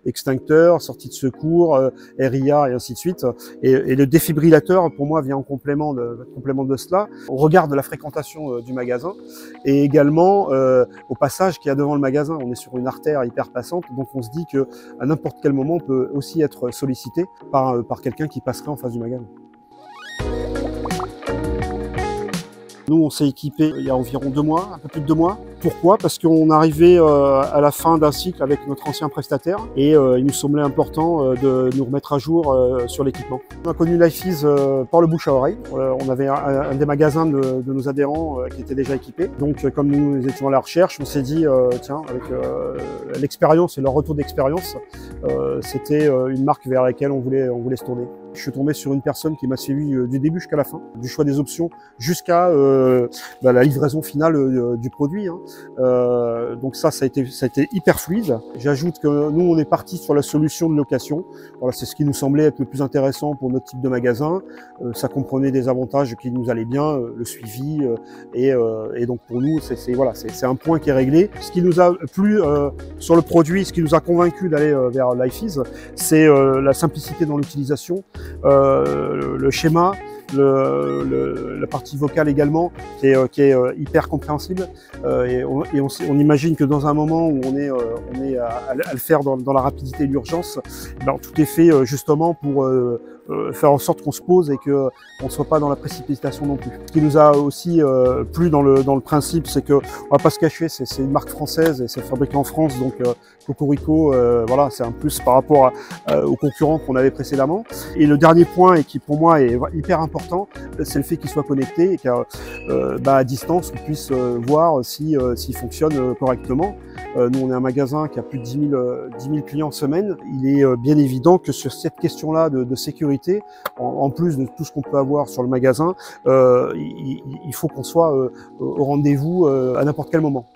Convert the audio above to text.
extincteur, sortie de secours, RIA et ainsi de suite. Et le défibrillateur, pour moi, vient en complément de cela, au regard de la fréquentation du magasin et également au passage qu'il y a devant le magasin. On est sur une artère hyper passante, donc on se dit que à n'importe quel moment, on peut aussi être sollicité par quelqu'un qui passerait en face du magasin. Nous, on s'est équipé il y a environ 2 mois, un peu plus de 2 mois. Pourquoi? Parce qu'on arrivait à la fin d'un cycle avec notre ancien prestataire et il nous semblait important de nous remettre à jour sur l'équipement. On a connu Lifease par le bouche à oreille. On avait un des magasins de nos adhérents qui était déjà équipé. Donc, comme nous étions à la recherche, on s'est dit, tiens, avec l'expérience et leur retour d'expérience, c'était une marque vers laquelle on voulait se tourner. Je suis tombé sur une personne qui m'a suivi du début jusqu'à la fin, du choix des options jusqu'à la livraison finale du produit. Donc ça a été hyper fluide. J'ajoute que nous, on est parti sur la solution de location. Voilà, c'est ce qui nous semblait être le plus intéressant pour notre type de magasin. Ça comprenait des avantages qui nous allaient bien, le suivi, et donc pour nous, c'est un point qui est réglé. Ce qui nous a plu sur le produit, ce qui nous a convaincu d'aller vers Lifease, c'est la simplicité dans l'utilisation. Le schéma, la partie vocale également, qui est hyper compréhensible. Et on imagine que dans un moment où on est à le faire dans la rapidité et l'urgence, ben, tout est fait justement pour faire en sorte qu'on se pose et qu'on ne soit pas dans la précipitation non plus. Ce qui nous a aussi plu dans le principe, c'est que, on va pas se cacher, c'est une marque française et c'est fabriqué en France, donc Cocorico, voilà, c'est un plus par rapport aux concurrents qu'on avait précédemment. Et le dernier point, et qui pour moi est hyper important, c'est le fait qu'il soit connecté et qu'à distance, on puisse voir s'il fonctionne correctement. Nous, on est un magasin qui a plus de 10 000 clients semaine. Il est bien évident que sur cette question-là de sécurité, en plus de tout ce qu'on peut avoir sur le magasin, il faut qu'on soit au rendez-vous à n'importe quel moment.